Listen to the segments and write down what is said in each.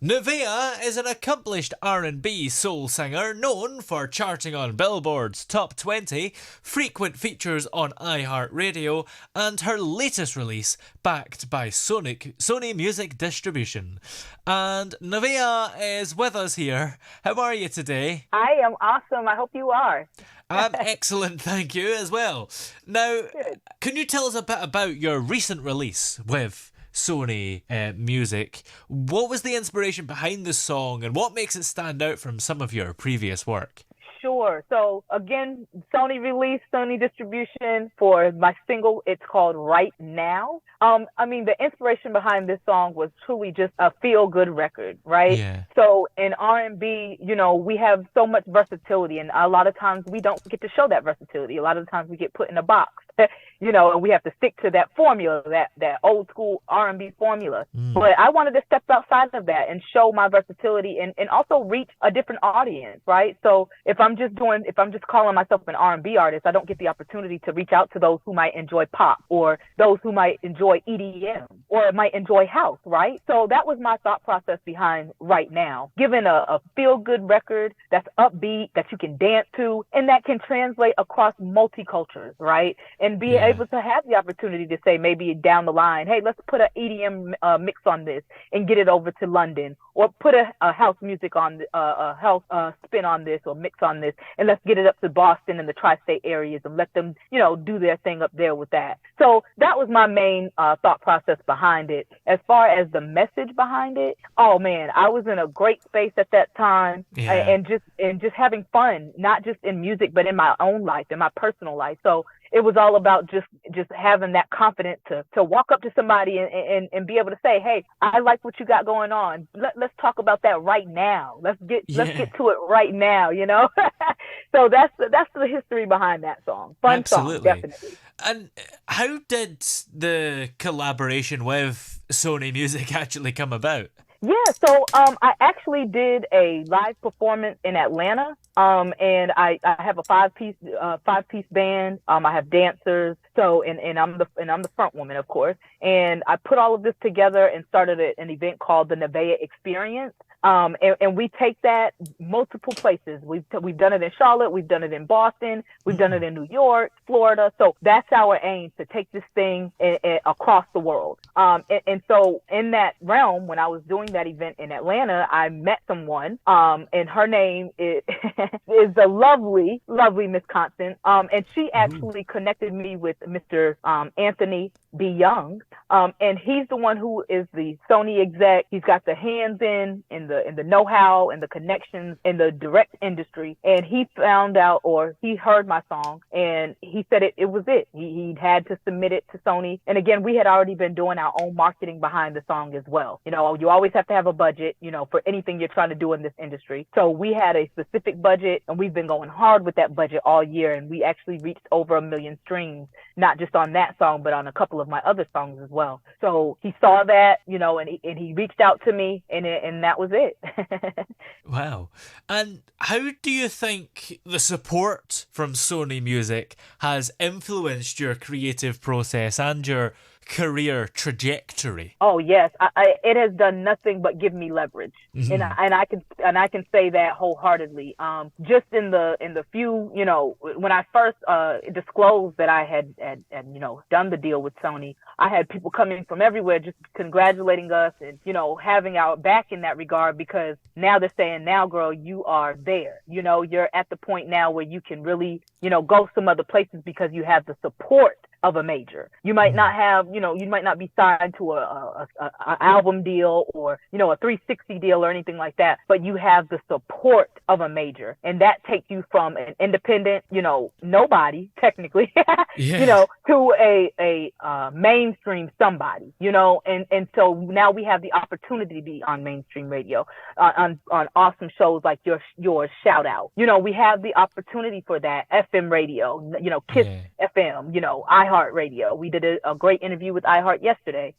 Neveah is an accomplished R&B soul singer known for charting on Billboard's Top 20, frequent features on iHeartRadio, and her latest release backed by Sony Music Distribution. And Neveah is with us here. How are you today? I am awesome. I hope you are. I'm excellent, thank you, as well. Now, Good. can you tell us a bit about your recent release with Sony Music? What was the inspiration behind the song and what makes it stand out from some of your previous work? Sure. So again, Sony released, Sony distribution for my single. It's called Right Now. The inspiration behind this song was truly just a feel good record, right? Yeah. So in R&B, we have so much versatility, and a lot of times we don't get to show that versatility. A lot of times we get put in a box. And we have to stick to that formula, that old school R&B formula. But I wanted to step outside of that and show my versatility and also reach a different audience, right? So if I'm just calling myself an R&B artist, I don't get the opportunity to reach out to those who might enjoy pop or those who might enjoy EDM or might enjoy house, right? So that was my thought process behind Right Now, giving a feel-good record that's upbeat, that you can dance to, and that can translate across multicultures, right? And be Yeah. able to have the opportunity to say maybe down the line, hey, let's put an EDM mix on this and get it over to London, or put a house music on a house spin on this or mix on this, and let's get it up to Boston and the tri-state areas and let them, do their thing up there with that. So that was my main thought process behind it. As far as the message behind it, oh man, I was in a great space at that time, Yeah. and just having fun, not just in music but in my own life, in my personal life. So it was all about just having that confidence to walk up to somebody and be able to say, hey, I like what you got going on. Let's talk about that right now. Let's get to it right now. So that's the history behind that song. Fun song, Absolutely. definitely. And how did the collaboration with Sony Music actually come about? Yeah, so I actually did a live performance in Atlanta, and I have a five piece band. I have dancers, so and I'm the front woman, of course. And I put all of this together and started an event called the Neveah Experience. And we take that multiple places. We've done it in Charlotte, we've done it in Boston, we've done it in New York, Florida. So that's our aim, to take this thing across the world. And so in that realm, when I was doing that event in Atlanta, I met someone, and her name is the lovely, lovely Miss Constant. And she actually connected me with Mr. Anthony B. Young. And he's the one who is the Sony exec. He's got the hands in the know-how and the connections in the direct industry. And he found out, or he heard my song, and he said it was it. He had to submit it to Sony. And again, we had already been doing our own marketing behind the song as well. You always have to have a budget, for anything you're trying to do in this industry. So we had a specific budget, and we've been going hard with that budget all year. And we actually reached over 1 million streams, not just on that song, but on a couple of my other songs as well. So he saw that, and he reached out to me, and that was it. Wow. And how do you think the support from Sony Music has influenced your creative process and your career trajectory? Oh yes, it has done nothing but give me leverage, and I can say that wholeheartedly. Just in the few, when I first disclosed that I had done the deal with Sony, I had people coming from everywhere just congratulating us and having our back in that regard, because now they're saying, now girl, you are there. You're at the point now where you can really go some other places because you have the support of a major. You might not have, you might not be signed to a album deal or, a 360 deal or anything like that, but you have the support of a major. And that takes you from an independent, nobody technically, Yeah. to a mainstream somebody, and so now we have the opportunity to be on mainstream radio, on awesome shows like yours, Shout Out. We have the opportunity for that. FM radio, Kiss Yeah. FM, iHeartRadio. We did a great interview with iHeart yesterday.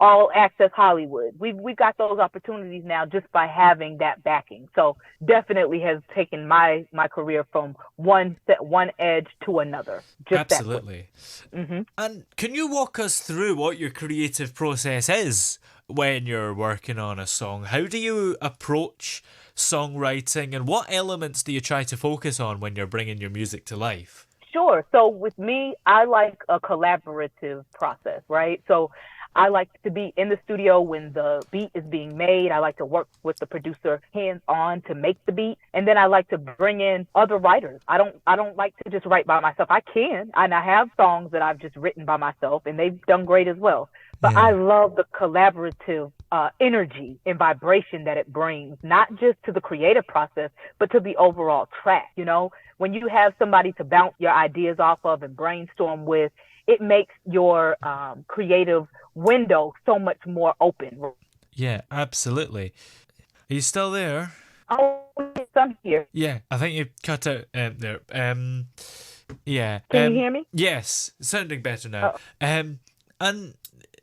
All Access Hollywood. We've got those opportunities now just by having that backing. So definitely has taken my career from one edge to another. Just Absolutely. that. And can you walk us through what your creative process is when you're working on a song? How do you approach songwriting, and what elements do you try to focus on when you're bringing your music to life? Sure. So with me, I like a collaborative process, right? So I like to be in the studio when the beat is being made. I like to work with the producer hands on to make the beat. And then I like to bring in other writers. I don't like to just write by myself. I can, and I have songs that I've just written by myself and they've done great as well. But I love the collaborative energy and vibration that it brings, not just to the creative process, but to the overall track. You know, when you have somebody to bounce your ideas off of and brainstorm with, it makes your creative window so much more open. Yeah, absolutely. Are you still there? Oh, yes, I'm here. Yeah, I think you cut out there. Yeah. Can you hear me? Yes, sounding better now. And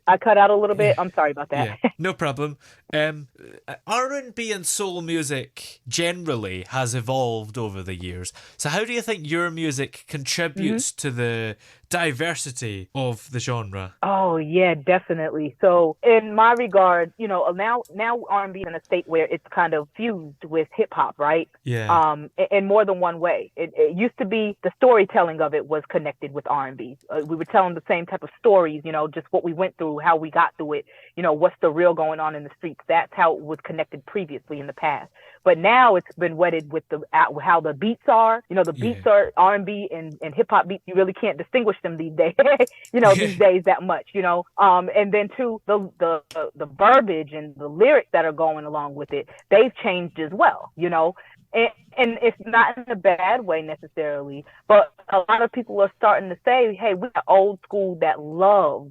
I cut out a little bit. I'm sorry about that. yeah, no problem. R&B and soul music generally has evolved over the years. So how do you think your music contributes to the diversity of the genre? Oh yeah, definitely. So in my regard, you know, now R&B is in a state where it's kind of fused with hip hop, right? Yeah. In more than one way. It used to be the storytelling of it was connected with R&B. We were telling the same type of stories, you know, just what we went through, how we got through it, you know, what's the real going on in the streets. That's how it was connected previously in the past. But now it's been wedded with how the beats are. You know, the beats are R&B and hip hop beats. You really can't distinguish them these days. You know, these days that much. You know, and then too the verbiage and the lyrics that are going along with it, they've changed as well. You know. And it's not in a bad way necessarily, but a lot of people are starting to say, hey, we got old school that love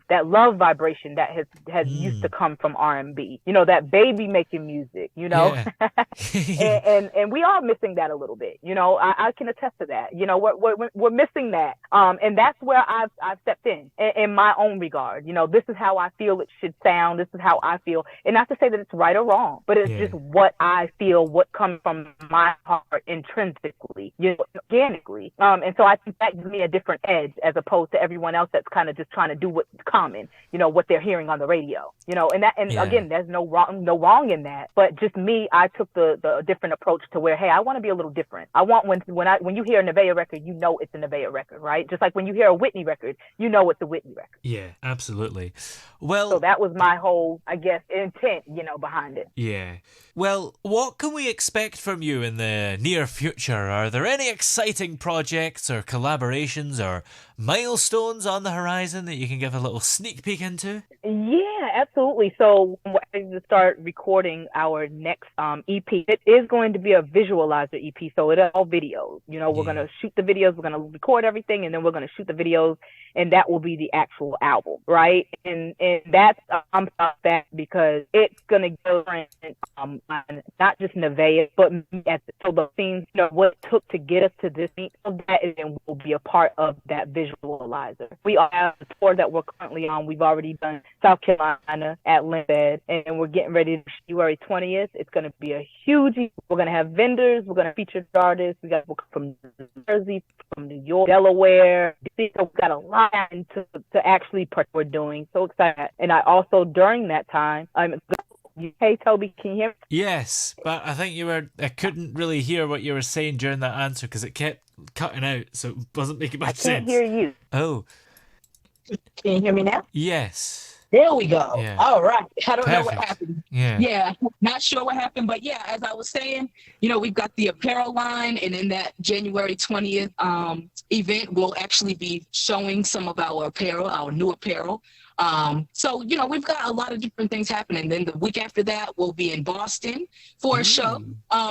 vibration that has used to come from R&B, you know, that baby making music, you know, and we are missing that a little bit, you know. I can attest to that, you know. We're missing that, and that's where I've stepped in my own regard. You know, this is how I feel it should sound. This is how I feel, and not to say that it's right or wrong, but it's just what I feel, what comes from my heart intrinsically, you know, organically. And so I think that gives me a different edge as opposed to everyone else that's kind of just trying to do what's common, you know, what they're hearing on the radio, you know. And again, there's no wrong in that. But just me, I took the different approach to where, hey, I want to be a little different. I want when you hear a Neveah record, you know it's a Neveah record, right? Just like when you hear a Whitney record, you know it's a Whitney record. Yeah, absolutely. Well, so that was my whole, I guess, intent, you know, behind it. Yeah. Well, what can we expect from you in the near future? Are there any exciting projects or collaborations or milestones on the horizon that you can give a little sneak peek into? Yeah, absolutely. So we're ready to start recording our next EP. It is going to be a visualizer EP, so it's all videos. You know, we're going to shoot the videos, we're going to record everything, and then we're going to shoot the videos, and that will be the actual album, right? And that's I'm about that because it's going to go on not just Neveah, but so the things, you know, what it took to get us to this point of that, and will be a part of that visualizer. We all have a tour that we're currently on. We've already done South Carolina, Atlanta, and we're getting ready to February 20th. It's going to be a huge. We're going to have vendors. We're going to feature artists. We got from New Jersey, from New York, Delaware. So we've got a lot to actually part we're doing. So excited. And I also during that time, hey Toby, can you hear me? Yes, but I think I couldn't really hear what you were saying during that answer because it kept cutting out, so it wasn't making much sense. I can't hear you. Oh. Can you hear me now? Yes. There we go. Yeah. All right. I don't know what happened. Yeah. Not sure what happened, but yeah, as I was saying, you know, we've got the apparel line, and in that January 20th event, we'll actually be showing some of our apparel, our new apparel. So, you know, we've got a lot of different things happening. Then the week after that, we'll be in Boston for a show.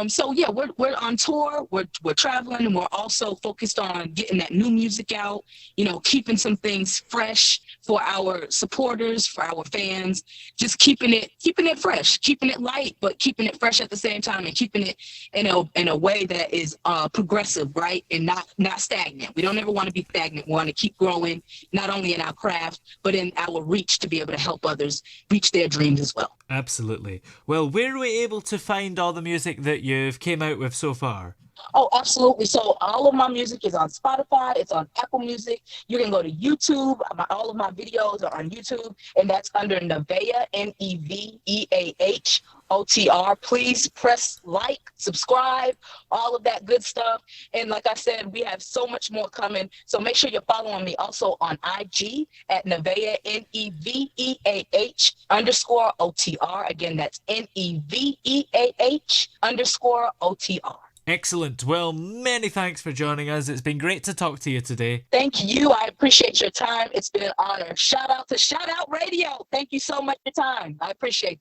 So yeah, we're on tour, we're traveling, and we're also focused on getting that new music out, you know, keeping some things fresh for our supporters, for our fans, just keeping it fresh, keeping it light, but keeping it fresh at the same time, and keeping it in a way that is progressive, right? And not stagnant. We don't ever want to be stagnant. We want to keep growing, not only in our craft, but in our reach to be able to help others reach their dreams as well. Absolutely. Well, where are we able to find all the music that you've came out with so far? Oh, absolutely. So all of my music is on Spotify. It's on Apple Music. You can go to YouTube. All of my videos are on YouTube, and that's under Neveah, Neveah, OTR. Please press like, subscribe, all of that good stuff. And like I said, we have so much more coming. So make sure you're following me also on IG at Neveah, Neveah_OTR. Again, that's Neveah_OTR. Excellent. Well, many thanks for joining us. It's been great to talk to you today. Thank you. I appreciate your time. It's been an honor. Shout out to Shout Out Radio. Thank you so much for your time. I appreciate it.